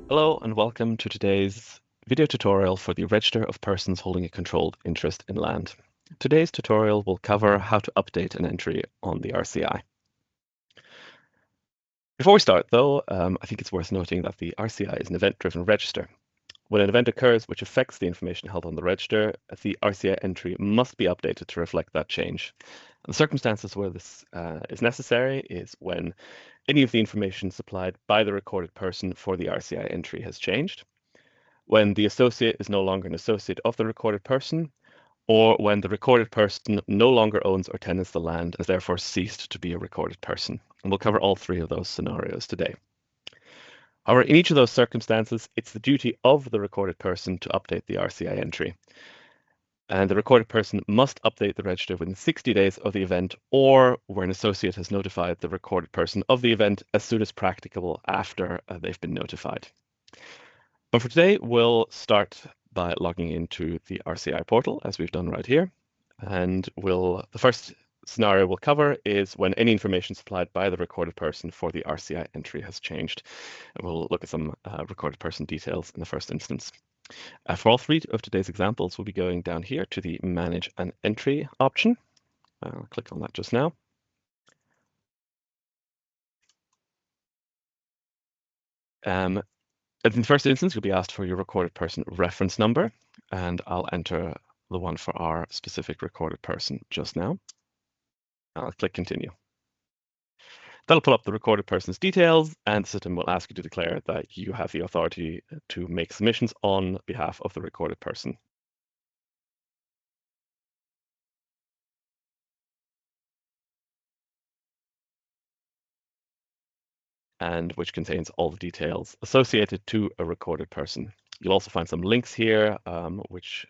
Hello and welcome to today's video tutorial for the register of persons holding a controlled interest in land. Today's tutorial will cover how to update an entry on the RCI. Before we start though, I think it's worth noting that the RCI is an event-driven register. When an event occurs which affects the information held on the register, the RCI entry must be updated to reflect that change. And the circumstances where this is necessary is when any of the information supplied by the recorded person for the RCI entry has changed, when the associate is no longer an associate of the recorded person, or when the recorded person no longer owns or tenants the land and has therefore ceased to be a recorded person. And we'll cover all three of those scenarios today. However, in each of those circumstances, it's the duty of the recorded person to update the RCI entry. And the recorded person must update the register within 60 days of the event, or where an associate has notified the recorded person of the event as soon as practicable after they've been notified. But for today, we'll start by logging into the RCI portal, as we've done right here. And the first scenario we'll cover is when any information supplied by the recorded person for the RCI entry has changed. And we'll look at some recorded person details in the first instance. For all three of today's examples, we'll be going down here to the Manage an Entry option. I'll click on that just now. In the first instance, you'll be asked for your recorded person reference number, and I'll enter the one for our specific recorded person just now. I'll click Continue. That'll pull up the recorded person's details, and the system will ask you to declare that you have the authority to make submissions on behalf of the recorded person. And which contains all the details associated to a recorded person. You'll also find some links here, which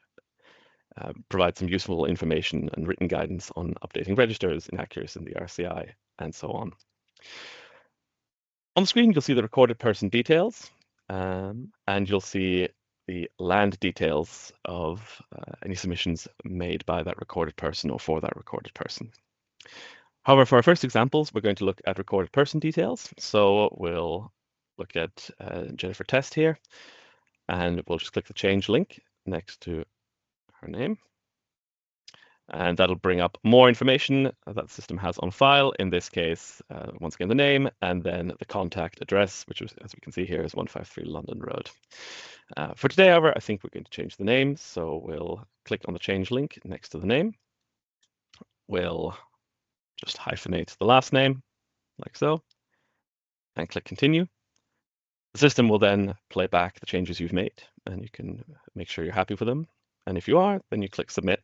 provide some useful information and written guidance on updating registers, inaccuracies in the RCI, and so on. On the screen, you'll see the recorded person details, and you'll see the land details of any submissions made by that recorded person or for that recorded person. However, for our first examples, we're going to look at recorded person details. So we'll look at Jennifer Test here, and we'll just click the change link next to her name. And that'll bring up more information that the system has on file. In this case, once again, the name and then the contact address, which, as we can see here, is 153 London Road. For today, however, I think we're going to change the name. So we'll click on the change link next to the name. We'll just hyphenate the last name, like so, and click Continue. The system will then play back the changes you've made, and you can make sure you're happy with them. And if you are, then you click Submit,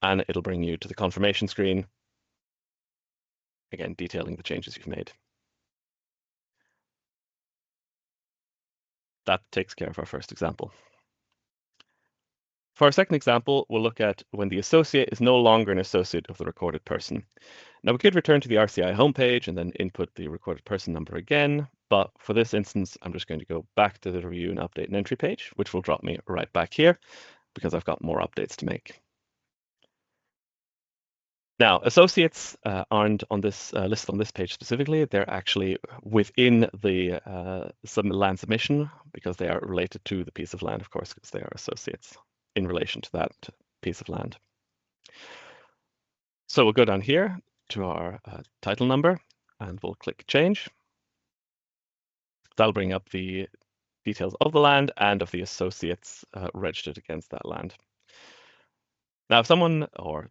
and it'll bring you to the confirmation screen, again, detailing the changes you've made. That takes care of our first example. For our second example, we'll look at when the associate is no longer an associate of the recorded person. Now, we could return to the RCI homepage and then input the recorded person number again, but for this instance, I'm just going to go back to the Review and Update and Entry page, which will drop me right back here because I've got more updates to make. Now, associates aren't on this list on this page specifically. They're actually within the land submission because they are related to the piece of land, of course, because they are associates in relation to that piece of land. So we'll go down here to our title number and we'll click Change. That'll bring up the details of the land and of the associates registered against that land. Now, if someone or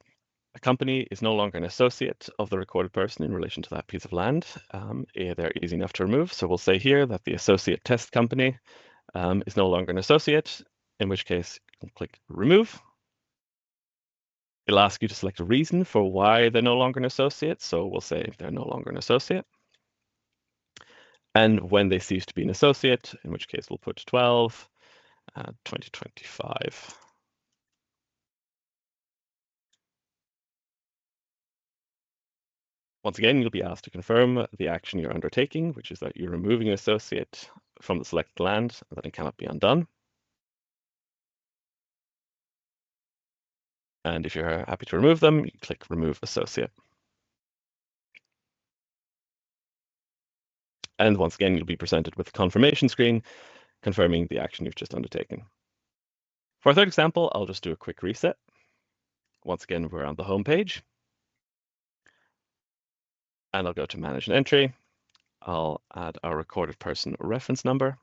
a company is no longer an associate of the recorded person in relation to that piece of land, they're easy enough to remove. So we'll say here that the associate test company is no longer an associate, in which case you can click Remove. It'll ask you to select a reason for why they're no longer an associate. So we'll say they're no longer an associate. And when they cease to be an associate, in which case we'll put 12, 2025. Once again, you'll be asked to confirm the action you're undertaking, which is that you're removing an associate from the selected land and that it cannot be undone. And if you're happy to remove them, you click Remove Associate. And once again, you'll be presented with a confirmation screen confirming the action you've just undertaken. For our third example, I'll just do a quick reset. Once again, we're on the home page. And I'll go to Manage an Entry. I'll add our recorded person reference number.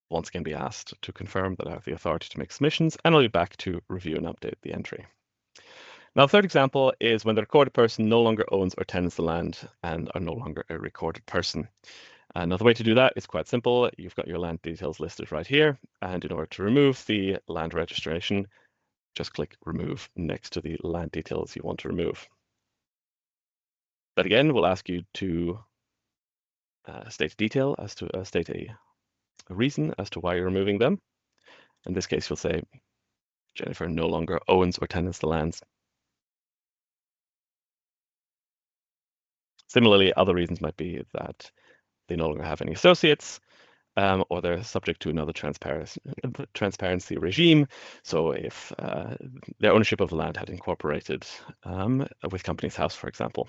Once again, be asked to confirm that I have the authority to make submissions, and I'll be back to review and update the entry. Now, the third example is when the recorded person no longer owns or tenants the land and are no longer a recorded person. Now, the way to do that is quite simple. You've got your land details listed right here, and in order to remove the land registration, just click Remove next to the land details you want to remove. That again will ask you to state a detail as to state a reason as to why you're removing them. In this case, you'll say Jennifer no longer owns or tenants the lands. Similarly, other reasons might be that they no longer have any associates, or they're subject to another transparency regime. So if their ownership of the land had incorporated with Companies House, for example.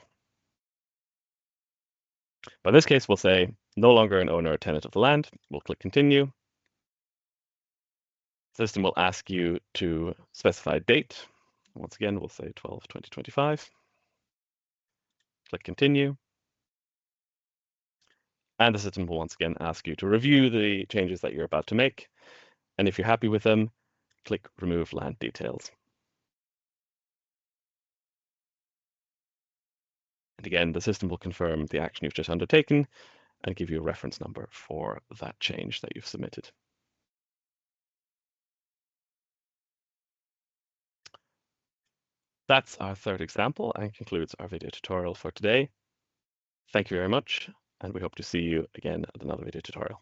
But in this case, we'll say no longer an owner or tenant of the land. We'll click Continue. The system will ask you to specify a date. Once again, we'll say 12/2025. Click Continue. And the system will once again ask you to review the changes that you're about to make. And if you're happy with them, click Remove Land Details. And again, the system will confirm the action you've just undertaken and give you a reference number for that change that you've submitted. That's our third example and concludes our video tutorial for today. Thank you very much, and we hope to see you again at another video tutorial.